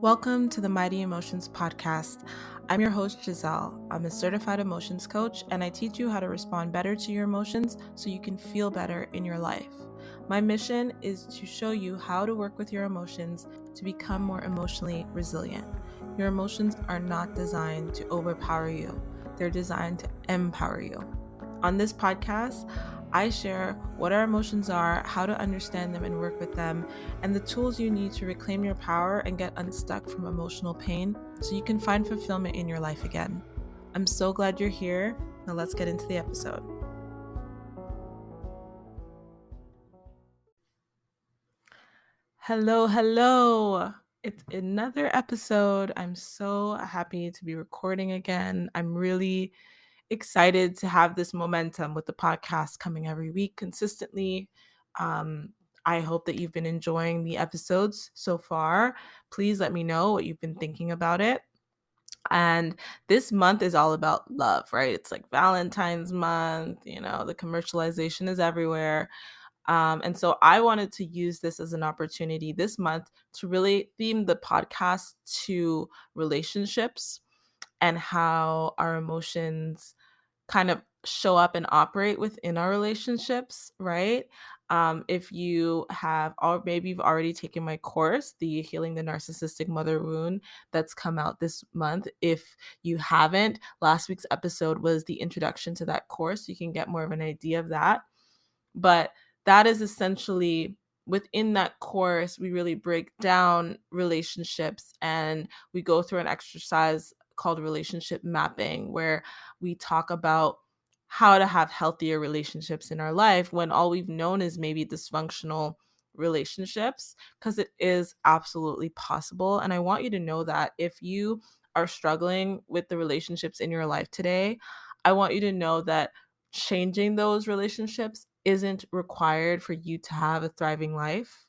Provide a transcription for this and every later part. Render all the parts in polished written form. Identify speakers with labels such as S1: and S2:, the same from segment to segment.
S1: Welcome to the Mighty Emotions podcast. I'm your host, Giselle. I'm a certified emotions coach, and I teach you how to respond better to your emotions so you can feel better in your life. My mission is to show you how to work with your emotions to become more emotionally resilient. Your emotions are not designed to overpower you, they're designed to empower you. On this podcast, I share what our emotions are, how to understand them and work with them, and the tools you need to reclaim your power and get unstuck from emotional pain so you can find fulfillment in your life again. I'm so glad you're here. Now let's get into the episode. Hello. It's another episode. I'm so happy to be recording again. I'm really excited to have this momentum with the podcast coming every week consistently. I hope that you've been enjoying the episodes so far. Please let me know what you've been thinking about it. And this month is all about love, right? It's like Valentine's month, the commercialization is everywhere. And so I wanted to use this as an opportunity this month to really theme the podcast to relationships and how our emotions kind of show up and operate within our relationships, right? If you have, or maybe you've already taken my course, the Healing the Narcissistic Mother Wound, that's come out this month. If you haven't, last week's episode was the introduction to that course. You can get more of an idea of that. But that is essentially within that course, we really break down relationships and we go through an exercise called relationship mapping, where we talk about how to have healthier relationships in our life when all we've known is maybe dysfunctional relationships, because it is absolutely possible. And I want you to know that if you are struggling with the relationships in your life today, I want you to know that changing those relationships isn't required for you to have a thriving life,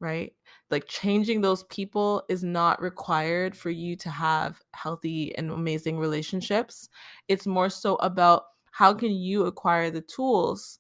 S1: right? Like changing those people is not required for you to have healthy and amazing relationships. It's more so about how can you acquire the tools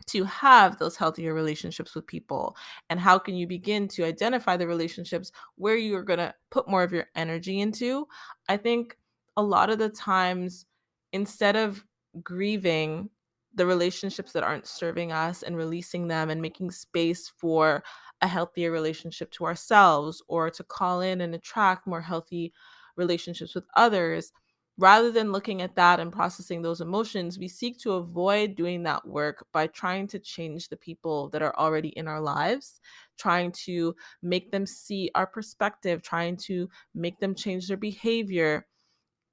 S1: to have those healthier relationships with people, and how can you begin to identify the relationships where you're going to put more of your energy into. I think a lot of the times, instead of grieving the relationships that aren't serving us and releasing them and making space for a healthier relationship to ourselves, or to call in and attract more healthy relationships with others, rather than looking at that and processing those emotions, we seek to avoid doing that work by trying to change the people that are already in our lives, trying to make them see our perspective, trying to make them change their behavior.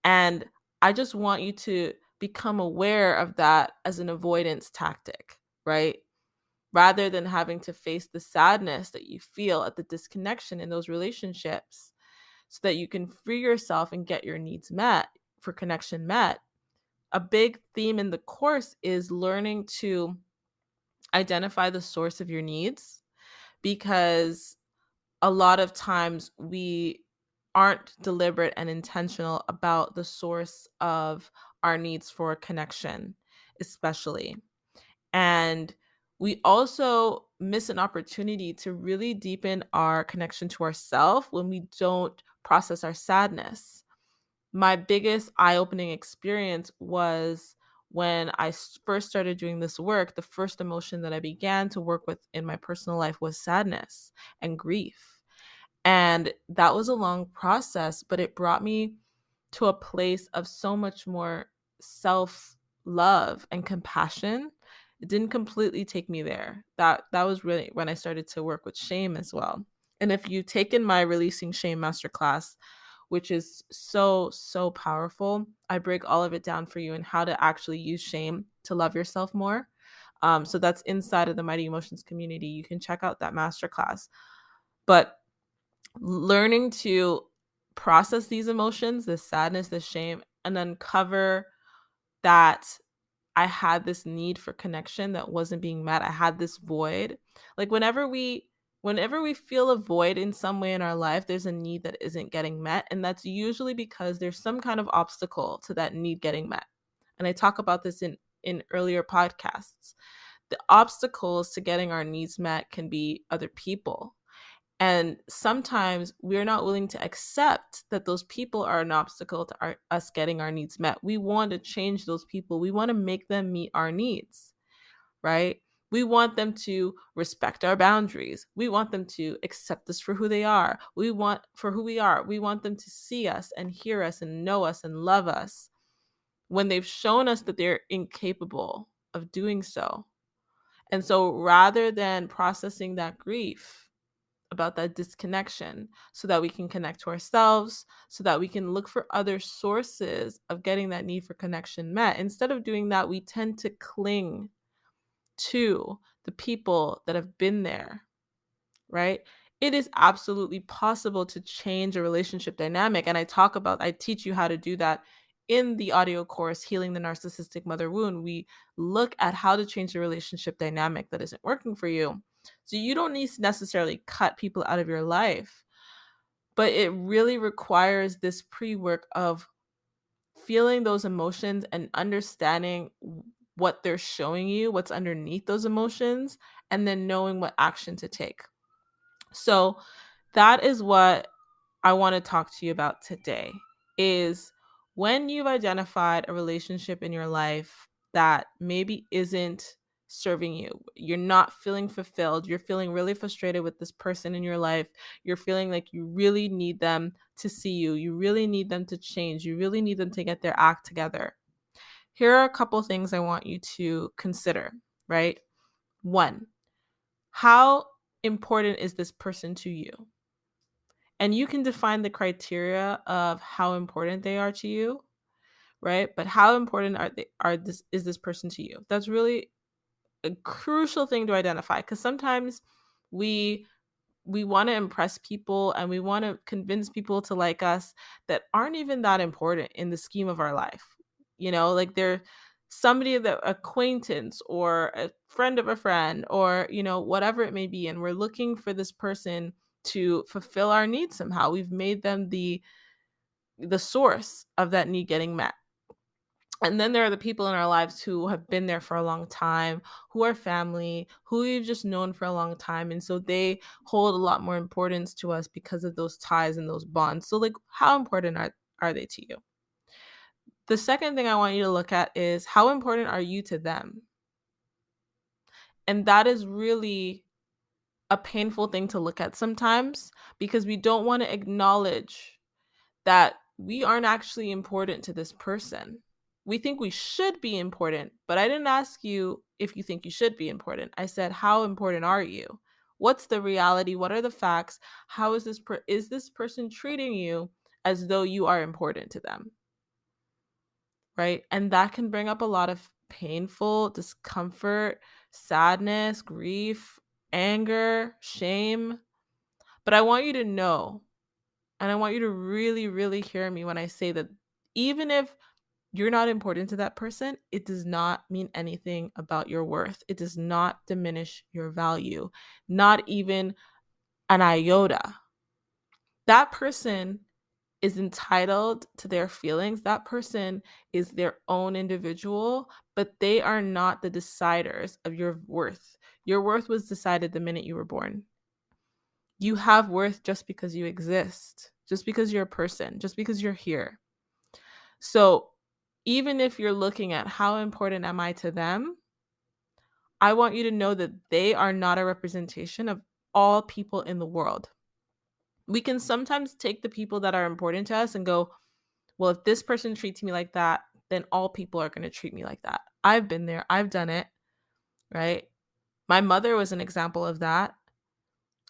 S1: And I just want you to become aware of that as an avoidance tactic, right? Rather than having to face the sadness that you feel at the disconnection in those relationships, so that you can free yourself and get your needs met, for connection met. A big theme in the course is learning to identify the source of your needs, because a lot of times we aren't deliberate and intentional about the source of our needs for connection, especially. And we also miss an opportunity to really deepen our connection to ourselves when we don't process our sadness. My biggest eye-opening experience was when I first started doing this work. The first emotion that I began to work with in my personal life was sadness and grief. And that was a long process, but it brought me to a place of so much more self-love and compassion. It didn't completely take me there. That was really when I started to work with shame as well. And if you've taken my Releasing Shame masterclass, which is so powerful, I break all of it down for you and how to actually use shame to love yourself more. So that's inside of the Mighty Emotions community. You can check out that masterclass. But learning to process these emotions, the sadness, the shame, and uncover that I had this need for connection that wasn't being met. I had this void. Like whenever we feel a void in some way in our life, there's a need that isn't getting met, and that's usually because there's some kind of obstacle to that need getting met. And I talk about this in earlier podcasts. The obstacles to getting our needs met can be other people. And sometimes we're not willing to accept that those people are an obstacle to us getting our needs met. We want to change those people. We want to make them meet our needs, right? We want them to respect our boundaries. We want them to accept us for who they are. We want for who we are. We want them to see us and hear us and know us and love us when they've shown us that they're incapable of doing so. And so rather than processing that grief about that disconnection so that we can connect to ourselves, so that we can look for other sources of getting that need for connection met, instead of doing that, we tend to cling to the people that have been there, right? It is absolutely possible to change a relationship dynamic. And I teach you how to do that in the audio course, Healing the Narcissistic Mother Wound. We look at how to change the relationship dynamic that isn't working for you. So you don't need to necessarily cut people out of your life, but it really requires this pre-work of feeling those emotions and understanding what they're showing you, what's underneath those emotions, and then knowing what action to take. So that is what I want to talk to you about today, is when you've identified a relationship in your life that maybe isn't serving you, you're not feeling fulfilled, you're feeling really frustrated with this person in your life, you're feeling like you really need them to see you, you really need them to change, you really need them to get their act together. Here are a couple things I want you to consider, right? One, how important is this person to you? And you can define the criteria of how important they are to you, right? But how important is this person to you? That's really a crucial thing to identify, because sometimes we want to impress people and we want to convince people to like us that aren't even that important in the scheme of our life. Like they're somebody, that acquaintance or a friend of a friend, or whatever it may be, and we're looking for this person to fulfill our needs somehow. We've made them the source of that need getting met. And then there are the people in our lives who have been there for a long time, who are family, who we've just known for a long time. And so they hold a lot more importance to us because of those ties and those bonds. So, like, how important are they to you? The second thing I want you to look at is, how important are you to them? And that is really a painful thing to look at sometimes, because we don't want to acknowledge that we aren't actually important to this person. We think we should be important, but I didn't ask you if you think you should be important. I said, how important are you? What's the reality? What are the facts? How is this person treating you as though you are important to them? Right? And that can bring up a lot of painful discomfort, sadness, grief, anger, shame. But I want you to know, and I want you to really, really hear me when I say that even if you're not important to that person, it does not mean anything about your worth. It does not diminish your value, not even an iota. That person is entitled to their feelings. That person is their own individual, but they are not the deciders of your worth. Your worth was decided the minute you were born. You have worth just because you exist, just because you're a person, just because you're here. So even if you're looking at how important am I to them, I want you to know that they are not a representation of all people in the world. We can sometimes take the people that are important to us and go, well, if this person treats me like that, then all people are going to treat me like that. I've been there. I've done it, right? My mother was an example of that.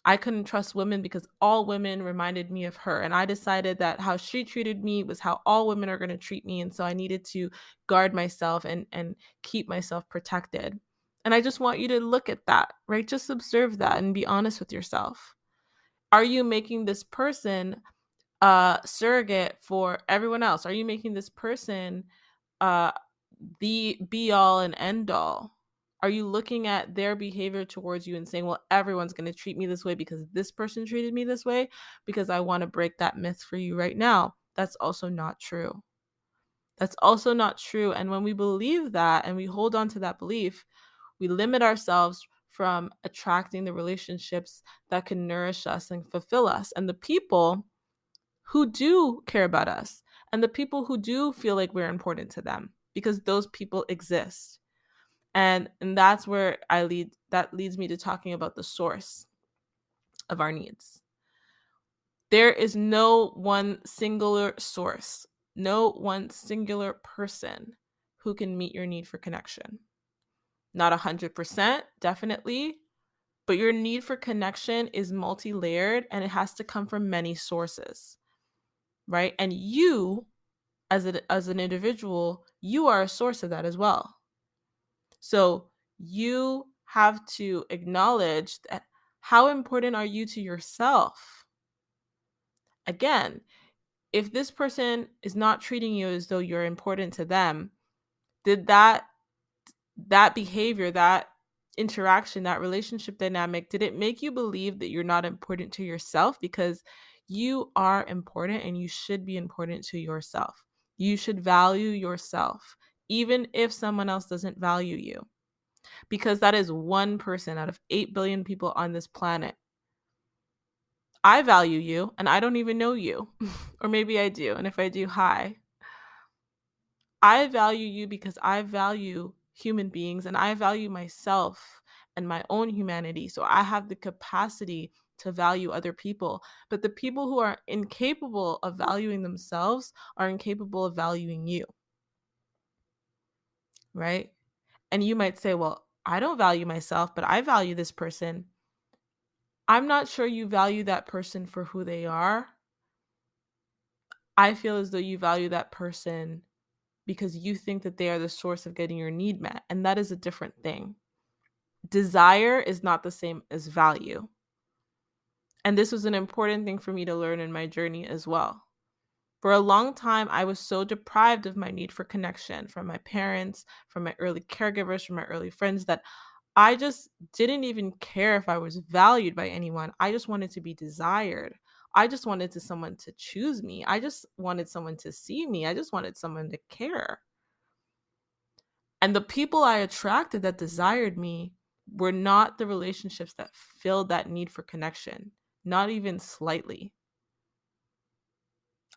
S1: I couldn't trust women because all women reminded me of her. And I decided that how she treated me was how all women are going to treat me. And so I needed to guard myself and keep myself protected. And I just want you to look at that, right? Just observe that and be honest with yourself. Are you making this person a surrogate for everyone else? Are you making this person uh, the be all and end all? Are you looking at their behavior towards you and saying, well, everyone's going to treat me this way because this person treated me this way? Because I want to break that myth for you right now. That's also not true. That's also not true. And when we believe that and we hold on to that belief, we limit ourselves from attracting the relationships that can nourish us and fulfill us, and the people who do care about us, and the people who do feel like we're important to them, because those people exist. And that's where that leads me to talking about the source of our needs. There is no one singular source, no one singular person who can meet your need for connection. Not 100%, definitely, but your need for connection is multi-layered, and it has to come from many sources, right? And you, as an individual, you are a source of that as well. So you have to acknowledge that. How important are you to yourself? Again, if this person is not treating you as though you're important to them, did that behavior, that interaction, that relationship dynamic, did it make you believe that you're not important to yourself? Because you are important, and you should be important to yourself. You should value yourself, even if someone else doesn't value you, because that is one person out of 8 billion people on this planet. I value you, and I don't even know you. Or maybe I do, and if I do, hi. I value you because I value human beings, and I value myself and my own humanity. So I have the capacity to value other people. But the people who are incapable of valuing themselves are incapable of valuing you, right? And you might say, well, I don't value myself, but I value this person. I'm not sure you value that person for who they are. I feel as though you value that person because you think that they are the source of getting your need met. And that is a different thing. Desire is not the same as value. And this was an important thing for me to learn in my journey as well. For a long time, I was so deprived of my need for connection from my parents, from my early caregivers, from my early friends, that I just didn't even care if I was valued by anyone. I just wanted to be desired. I just wanted someone to choose me. I just wanted someone to see me. I just wanted someone to care. And the people I attracted that desired me were not the relationships that filled that need for connection, not even slightly.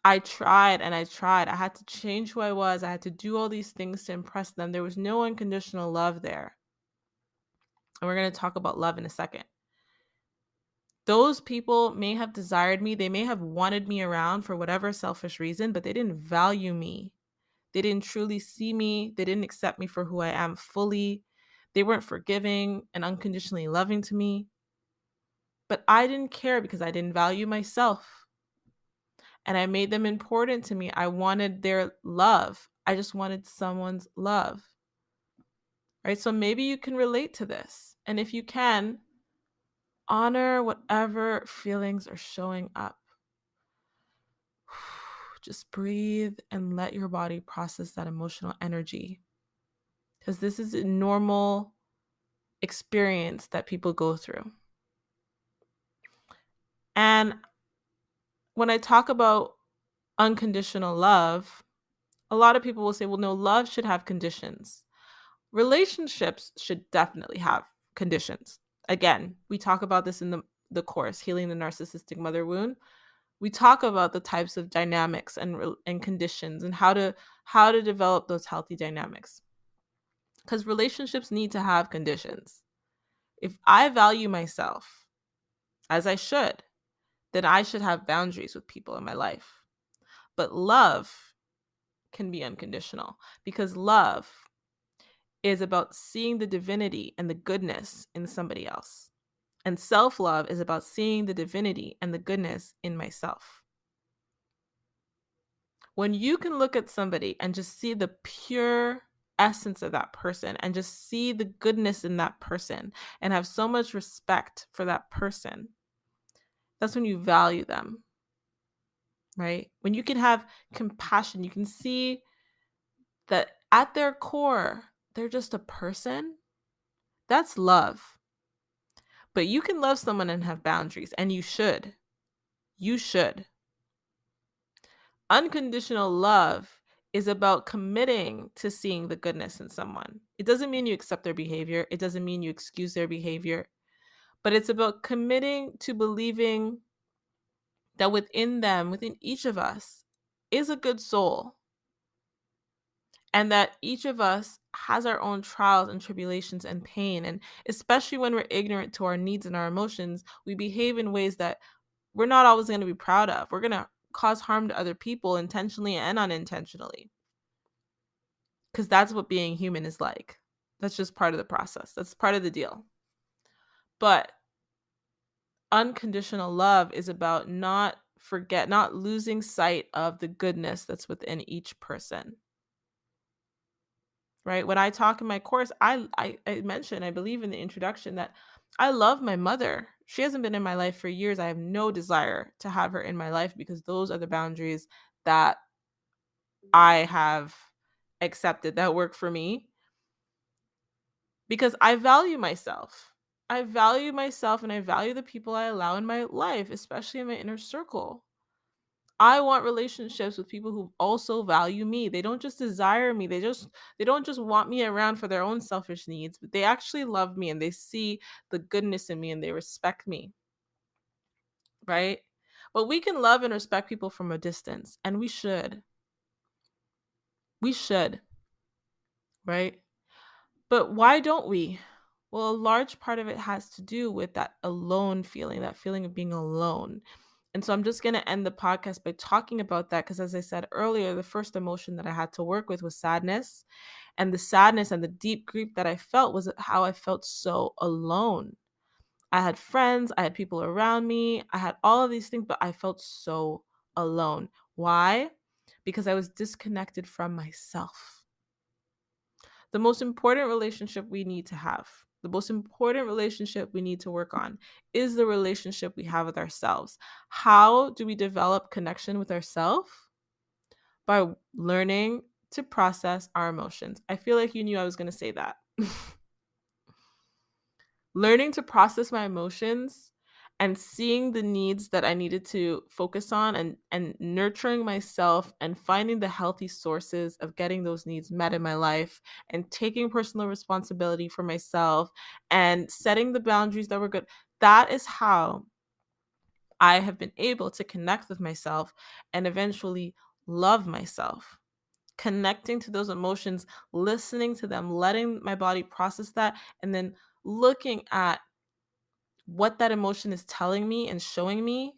S1: I tried and I tried. I had to change who I was. I had to do all these things to impress them. There was no unconditional love there. And we're going to talk about love in a second. Those people may have desired me. They may have wanted me around for whatever selfish reason, but they didn't value me. They didn't truly see me. They didn't accept me for who I am fully. They weren't forgiving and unconditionally loving to me. But I didn't care because I didn't value myself. And I made them important to me. I wanted their love. I just wanted someone's love. Right? So maybe you can relate to this. And if you can, honor whatever feelings are showing up. Just breathe and let your body process that emotional energy. Because this is a normal experience that people go through. And when I talk about unconditional love, a lot of people will say, well, no, love should have conditions. Relationships should definitely have conditions. Again, we talk about this in the course, Healing the Narcissistic Mother Wound. We talk about the types of dynamics and conditions and how to develop those healthy dynamics. Because relationships need to have conditions. If I value myself, as I should, then I should have boundaries with people in my life. But love can be unconditional, because love is about seeing the divinity and the goodness in somebody else. And self-love is about seeing the divinity and the goodness in myself. When you can look at somebody and just see the pure essence of that person and just see the goodness in that person and have so much respect for that person, that's when you value them, right? When you can have compassion, you can see that at their core, they're just a person. That's love. But you can love someone and have boundaries, and you should. You should. Unconditional love is about committing to seeing the goodness in someone. It doesn't mean you accept their behavior. It doesn't mean you excuse their behavior, but it's about committing to believing that within them, within each of us, is a good soul, and that each of us has our own trials and tribulations and pain. And especially when we're ignorant to our needs and our emotions, we behave in ways that we're not always going to be proud of. We're going to cause harm to other people intentionally and unintentionally, because that's what being human is like. That's just part of the process. That's part of the deal. But unconditional love is about not losing sight of the goodness that's within each person. Right? When I talk in my course, I mentioned, I believe in the introduction, that I love my mother. She hasn't been in my life for years. I have no desire to have her in my life, because those are the boundaries that I have accepted that work for me, because I value myself. I value myself, and I value the people I allow in my life, especially in my inner circle. I want relationships with people who also value me. They don't just desire me. They don't just want me around for their own selfish needs, but they actually love me and they see the goodness in me and they respect me, right? But we can love and respect people from a distance, and we should. We should, right? But why don't we? Well, a large part of it has to do with that alone feeling, that feeling of being alone. And so I'm just going to end the podcast by talking about that, because as I said earlier, the first emotion that I had to work with was sadness. And the sadness and the deep grief that I felt was how I felt so alone. I had friends, I had people around me, I had all of these things, but I felt so alone. Why? Because I was disconnected from myself. The most important relationship we need to have, the most important relationship we need to work on, is the relationship we have with ourselves. How do we develop connection with ourselves? By learning to process our emotions. I feel like you knew I was going to say that. Learning to process my emotions and seeing the needs that I needed to focus on, and nurturing myself and finding the healthy sources of getting those needs met in my life, and taking personal responsibility for myself and setting the boundaries that were good. That is how I have been able to connect with myself and eventually love myself. Connecting to those emotions, listening to them, letting my body process that, and then looking at what that emotion is telling me and showing me,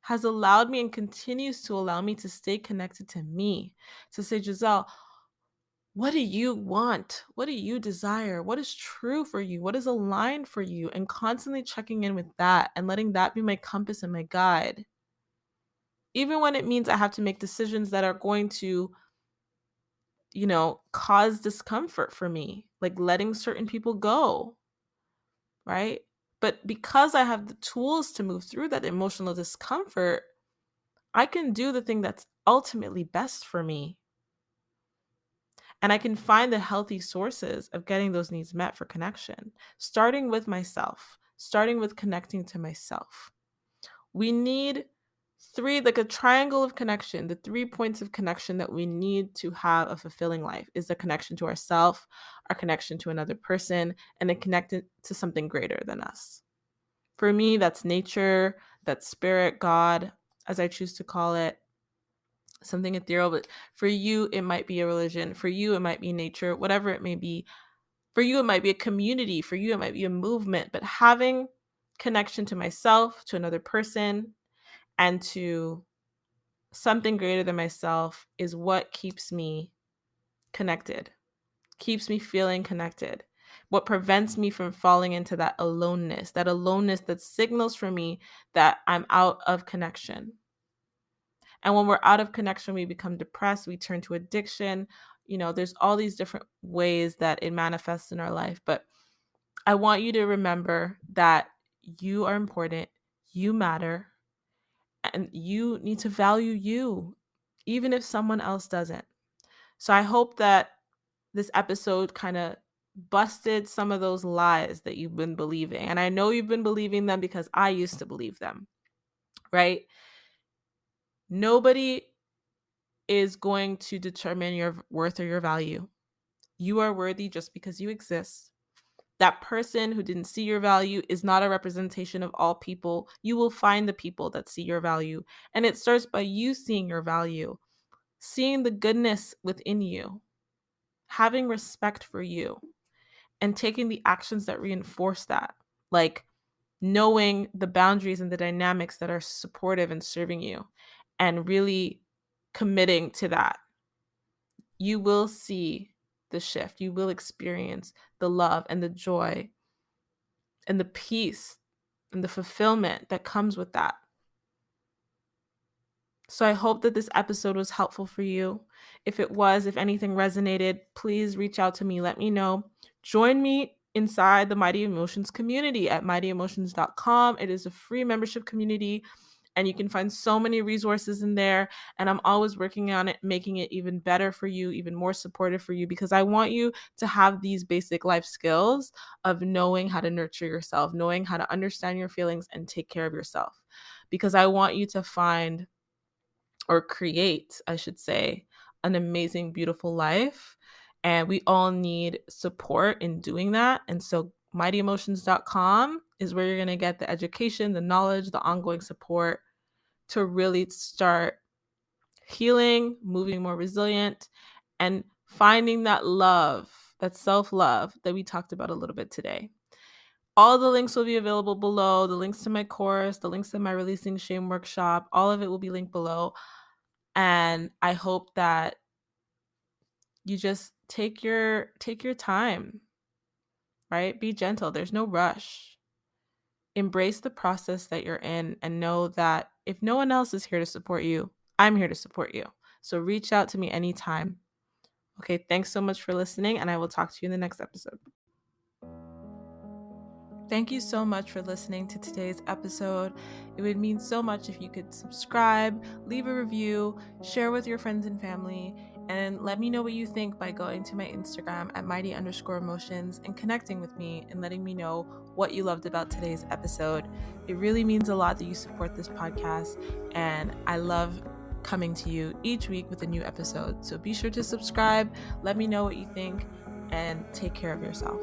S1: has allowed me and continues to allow me to stay connected to me. To say, Giselle, what do you want? What do you desire? What is true for you? What is aligned for you? And constantly checking in with that and letting that be my compass and my guide. Even when it means I have to make decisions that are going to, cause discomfort for me, like letting certain people go, right? But because I have the tools to move through that emotional discomfort, I can do the thing that's ultimately best for me. And I can find the healthy sources of getting those needs met for connection, starting with myself, starting with connecting to myself. We need like a triangle of connection. The 3 points of connection that we need to have a fulfilling life is the connection to ourself, our connection to another person, and then connected to something greater than us. For me, that's nature, that's spirit, God, as I choose to call it, something ethereal. But for you, it might be a religion. For you, it might be nature, whatever it may be. For you, it might be a community. For you, it might be a movement. But having connection to myself, to another person, and to something greater than myself is what keeps me connected, keeps me feeling connected. What prevents me from falling into that aloneness that signals for me that I'm out of connection. And when we're out of connection, we become depressed, we turn to addiction. There's all these different ways that it manifests in our life. But I want you to remember that you are important, you matter, and you need to value you, even if someone else doesn't. So I hope that this episode kind of busted some of those lies that you've been believing. And I know you've been believing them because I used to believe them, right? Nobody is going to determine your worth or your value. You are worthy just because you exist. That person who didn't see your value is not a representation of all people. You will find the people that see your value. And it starts by you seeing your value, seeing the goodness within you, having respect for you, and taking the actions that reinforce that. Like knowing the boundaries and the dynamics that are supportive and serving you, and really committing to that. You will see the shift. You will experience the love and the joy and the peace and the fulfillment that comes with that. So I hope that this episode was helpful for you. If it was, if anything resonated, please reach out to me. Let me know. Join me inside the Mighty Emotions community at mightyemotions.com. It is a free membership community, and you can find so many resources in there. And I'm always working on it, making it even better for you, even more supportive for you, because I want you to have these basic life skills of knowing how to nurture yourself, knowing how to understand your feelings and take care of yourself. Because I want you to find, or create, I should say, an amazing, beautiful life. And we all need support in doing that. And so mightyemotions.com is where you're going to get the education, the knowledge, the ongoing support to really start healing, moving more resilient, and finding that love, that self-love that we talked about a little bit today. All the links will be available below. The links to my course, the links to my Releasing Shame workshop, all of it will be linked below. And I hope that you just take your time, right? Be gentle. There's no rush. Embrace the process that you're in and know that if no one else is here to support you, I'm here to support you. So reach out to me anytime. Okay, thanks so much for listening, and I will talk to you in the next episode. Thank you so much for listening to today's episode. It would mean so much if you could subscribe, leave a review, share with your friends and family, and let me know what you think by going to my Instagram at mighty_emotions and connecting with me and letting me know what you loved about today's episode. It really means a lot that you support this podcast, and I love coming to you each week with a new episode. So be sure to subscribe, let me know what you think, and take care of yourself.